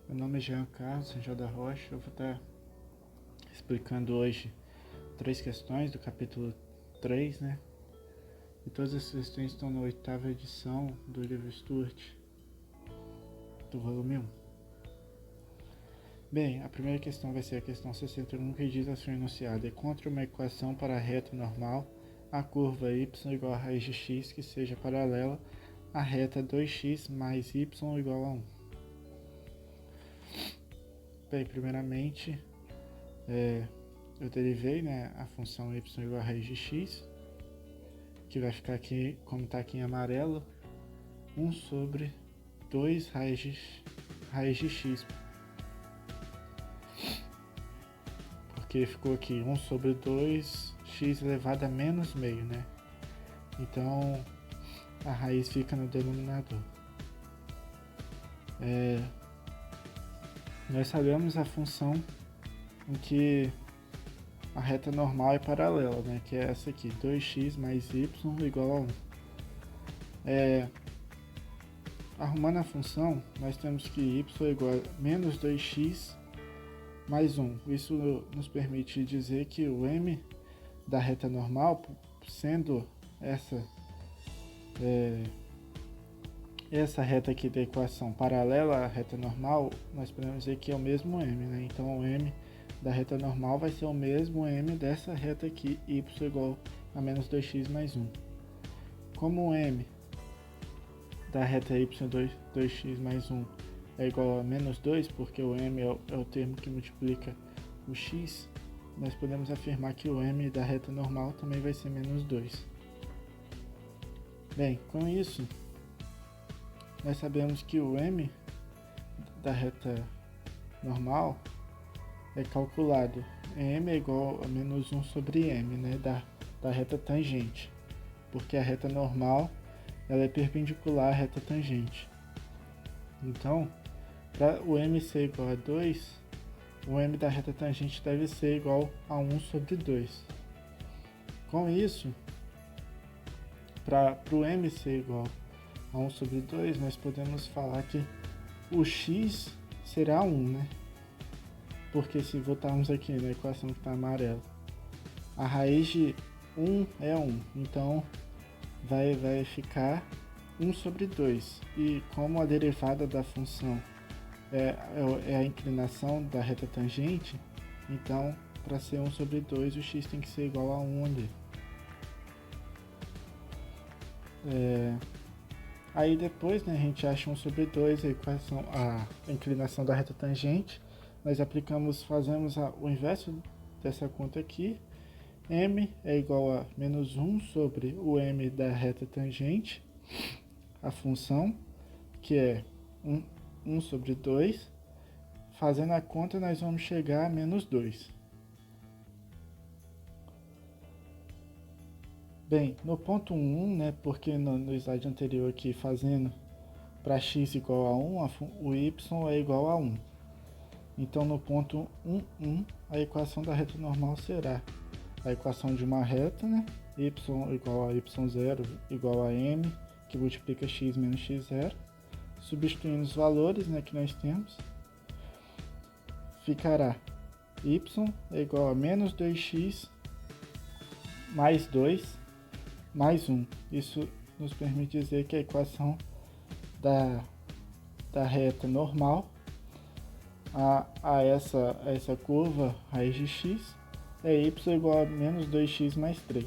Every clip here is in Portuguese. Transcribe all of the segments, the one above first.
Meu nome é Jean Carlos São João da Rocha. Eu vou estar explicando hoje 3 questões do capítulo 3, né? E todas as questões estão na 8ª edição do livro Stuart, do volume 1. Bem, a primeira questão vai ser a questão 61, que diz assim: enunciado: encontre uma equação para a reta normal, a curva y igual a raiz de x que seja paralela à reta 2x mais y igual a 1. Bem, primeiramente, eu derivei, né, a função y igual a raiz de x, que vai ficar aqui, como está aqui em amarelo, 1 sobre 2 raiz de x, porque ficou aqui 1 sobre 2x elevado a menos meio, né? Então, a raiz fica no denominador. Nós sabemos a função em que a reta normal é paralela, né? Que é essa aqui, 2x mais y igual a 1. Arrumando a função, nós temos que y é igual a menos 2x mais 1. Isso nos permite dizer que o m da reta normal, sendo essa reta aqui da equação paralela à reta normal, nós podemos dizer que é o mesmo m, né? Então o m da reta normal vai ser o mesmo m dessa reta aqui, y igual a menos 2x mais 1. Como o m da reta y 2x mais 1 é igual a menos 2, porque o m é o termo que multiplica o x, nós podemos afirmar que o m da reta normal também vai ser menos 2. Bem, com isso, nós sabemos que o m da reta normal é calculado. M é igual a menos 1 sobre m, né, da reta tangente, porque a reta normal ela é perpendicular à reta tangente. Então, para o m ser igual a 2, o m da reta tangente deve ser igual a 1 sobre 2. Com isso, para o m ser igual a 1 sobre 2, nós podemos falar que o x será 1, né? Porque se voltarmos aqui na equação que está amarela, a raiz de 1 é 1, então vai ficar 1 sobre 2. E como a derivada da função é a inclinação da reta tangente, então para ser 1 sobre 2 o x tem que ser igual a 1 ali. Aí depois, né, a gente acha 1 sobre 2, a inclinação da reta tangente. Nós fazemos o inverso dessa conta aqui. M é igual a menos 1 sobre o m da reta tangente, a função, que é 1 sobre 2. Fazendo a conta, nós vamos chegar a menos 2. Bem, no ponto 1, né, porque no slide anterior aqui, fazendo para x igual a 1, o y é igual a 1. Então, no ponto 1, a equação da reta normal será a equação de uma reta, né? Y igual a y0 igual a m, que multiplica x menos x0. Substituindo os valores, né, que nós temos, ficará y é igual a menos 2x mais 2 mais 1. Isso nos permite dizer que a equação da reta normal a essa curva raiz de x é y igual a menos 2x mais 3.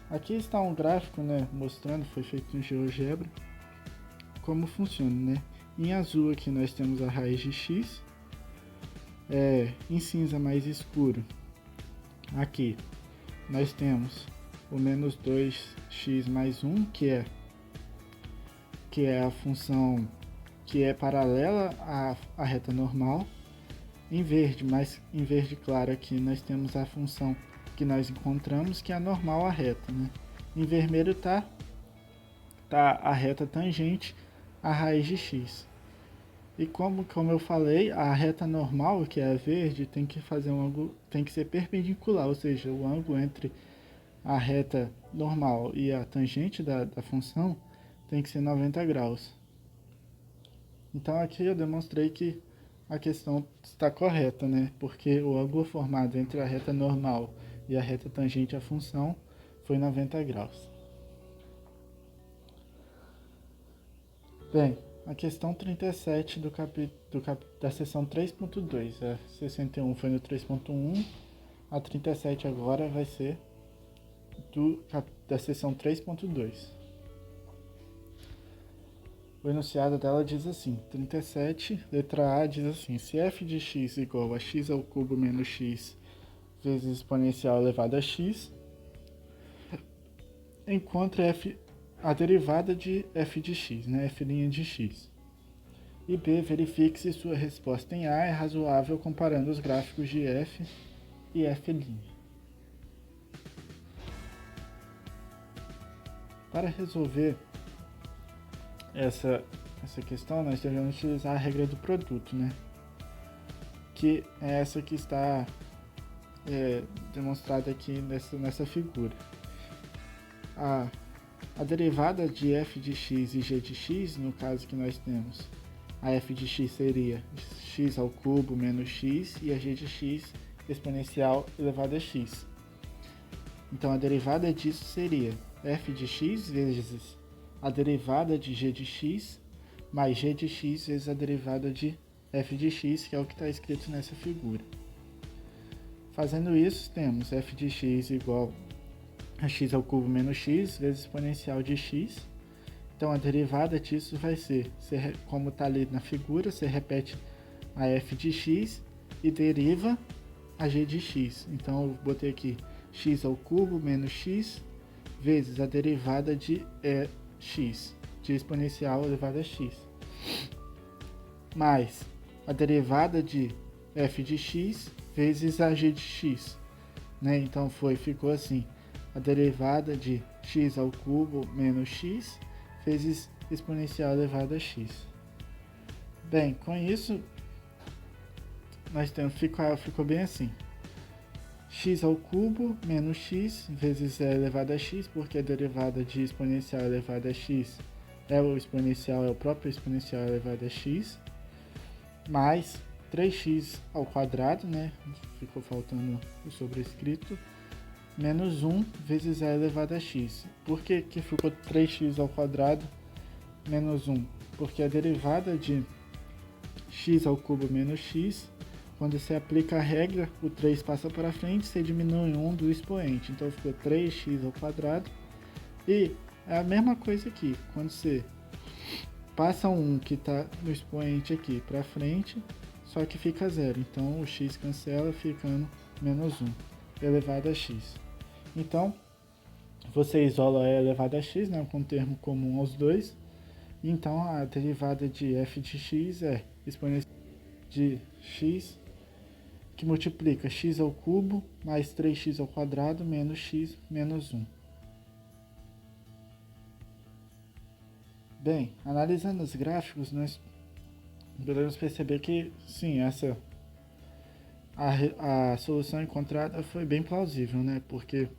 Aqui está um gráfico, né, mostrando, foi feito em GeoGebra, como funciona, né? Em azul aqui nós temos a raiz de x, em cinza mais escuro aqui nós temos o menos 2x mais 1, que é a função que é paralela à reta normal. Em verde claro aqui nós temos a função que nós encontramos, que é a normal à reta, né? Em vermelho tá a reta tangente à raiz de x. E como eu falei, a reta normal, que é a verde, tem que ser perpendicular, ou seja, o ângulo entre a reta normal e a tangente da função tem que ser 90 graus. Então aqui eu demonstrei que a questão está correta, né? Porque o ângulo formado entre a reta normal e a reta tangente à função foi 90 graus. Bem, a questão 37 da seção 3.2, a 61 foi no 3.1, a 37 agora vai ser da seção 3.2. O enunciado dela diz assim, 37, letra A diz assim, se f de x igual a x ao cubo menos x vezes exponencial elevado a x, encontre a derivada de f de x, né, f' de x. E B, verifique se sua resposta em A é razoável comparando os gráficos de f e f'. Para resolver essa questão, nós devemos utilizar a regra do produto, né? Que é essa que está demonstrada aqui nessa figura. A derivada de f de x e g de x, no caso que nós temos, a f de x seria x ao cubo menos x e a g de x exponencial elevado a x. Então a derivada disso seria f de x vezes a derivada de g de x mais g de x vezes a derivada de f de x, que é o que está escrito nessa figura. Fazendo isso, temos f de x igual a x ao cubo menos x vezes exponencial de x. Então a derivada disso vai ser, como está ali na figura, você repete a f de x e deriva a g de x. Então eu botei aqui x ao cubo menos x vezes a derivada de x, de exponencial elevado a x, mais a derivada de f de x vezes a g de x, né? Então ficou assim, a derivada de x ao cubo menos x vezes exponencial elevado a x. Bem, com isso nós temos, ficou bem assim, x ao cubo menos x vezes e elevado a x, porque a derivada de exponencial elevado a x é o próprio exponencial elevado a x, mais 3x ao quadrado, né? Ficou faltando o sobrescrito, menos 1 vezes a elevado a x. Por que ficou 3x ao quadrado menos 1? Porque a derivada de x ao cubo menos x, quando você aplica a regra, o 3 passa para frente, você diminui 1 do expoente. Então ficou 3x ao quadrado. E é a mesma coisa aqui, quando você passa 1 que está no expoente aqui para frente, só que fica zero. Então o x cancela, ficando menos 1 elevado a x. Então, você isola e elevado a x, né, com um termo comum aos dois. Então, a derivada de f de x é exponencial de x, que multiplica x ao cubo mais 3x ao quadrado menos x menos 1. Bem, analisando os gráficos, nós podemos perceber que, sim, a solução encontrada foi bem plausível, né? Porque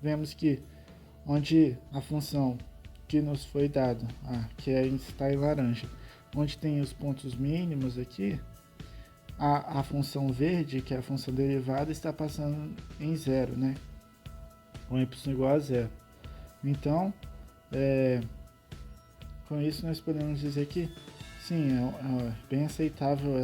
vemos que onde a função que nos foi dada, que está em laranja, onde tem os pontos mínimos aqui, a função verde, que é a função derivada, está passando em zero, né? Com y igual a zero. Então, com isso nós podemos dizer que sim, é bem aceitável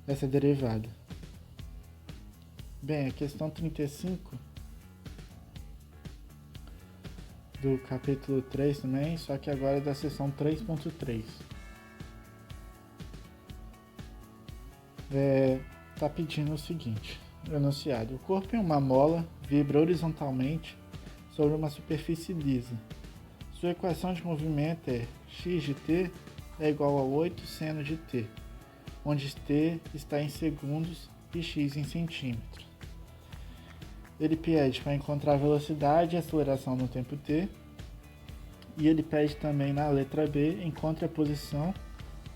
essa derivada. Bem, a questão 35 do capítulo 3 também, só que agora é da seção 3.3. Está pedindo o seguinte, enunciado: o corpo em uma mola vibra horizontalmente sobre uma superfície lisa. Sua equação de movimento é x de t é igual a 8 seno de t, onde t está em segundos e x em centímetros. Ele pede para encontrar a velocidade e aceleração no tempo t, e ele pede também na letra B, encontre a posição,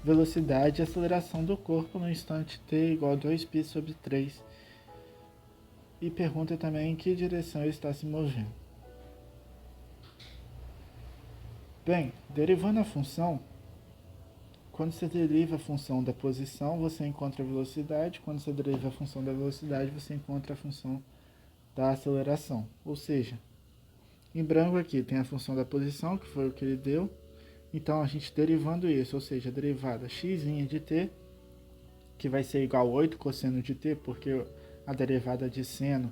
velocidade e aceleração do corpo no instante t igual a 2π sobre 3, e pergunta também em que direção ele está se movendo. Bem, derivando a função, quando você deriva a função da posição, você encontra a velocidade. Quando você deriva a função da velocidade, você encontra a função da aceleração. Ou seja, em branco aqui tem a função da posição, que foi o que ele deu. Então, a gente derivando isso, ou seja, a derivada x' de t, que vai ser igual a 8 cosseno de t, porque a derivada de seno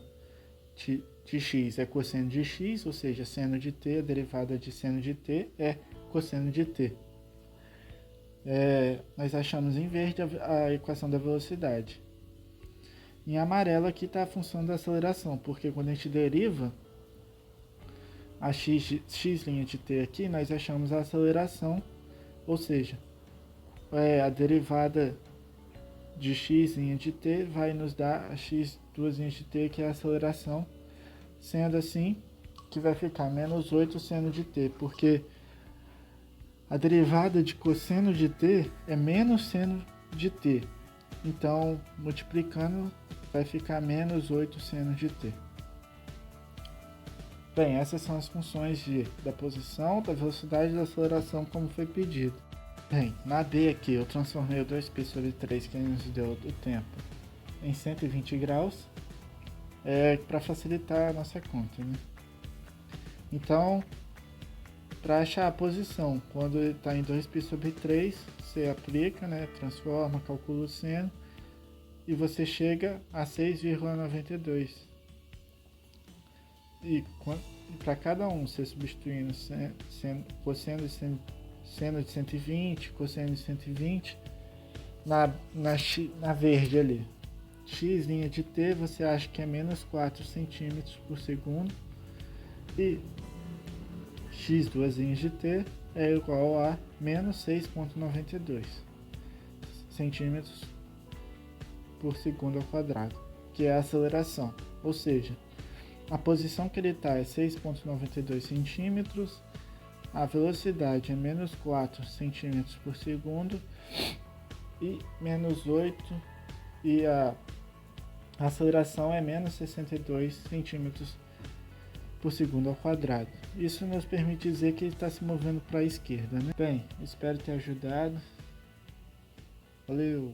de x é cosseno de x, ou seja, seno de t, a derivada de seno de t é cosseno de t. Nós achamos em verde a equação da velocidade. Em amarelo aqui está a função da aceleração, porque quando a gente deriva a x' de t aqui, nós achamos a aceleração, ou seja, a derivada de x' de t vai nos dar a x' de t, que é a aceleração, sendo assim que vai ficar menos 8 seno de t, porque a derivada de cosseno de t é menos seno de t. Então, multiplicando, vai ficar menos 8 seno de t. Bem, essas são as funções da posição, da velocidade e da aceleração, como foi pedido. Bem, na D aqui eu transformei o 2π sobre 3, que nos deu o tempo, em 120 graus, para facilitar a nossa conta, né? Então, para achar a posição, quando ele está em 2π sobre 3, você aplica, né, transforma, calcula o seno, e você chega a 6,92. E para cada um, você substituindo cosseno de seno de 120, cosseno de 120, na verde ali, x' de t você acha que é menos 4 centímetros por segundo, e x' de t é igual a menos 6,92 centímetros por segundo ao quadrado, que é a aceleração. Ou seja, a posição que ele está é 6,92 centímetros, a velocidade é menos 4 centímetros por segundo e menos 8, e a aceleração é menos 62 centímetros por segundo ao quadrado. Isso nos permite dizer que ele está se movendo para a esquerda, né? Bem, espero ter ajudado. Valeu!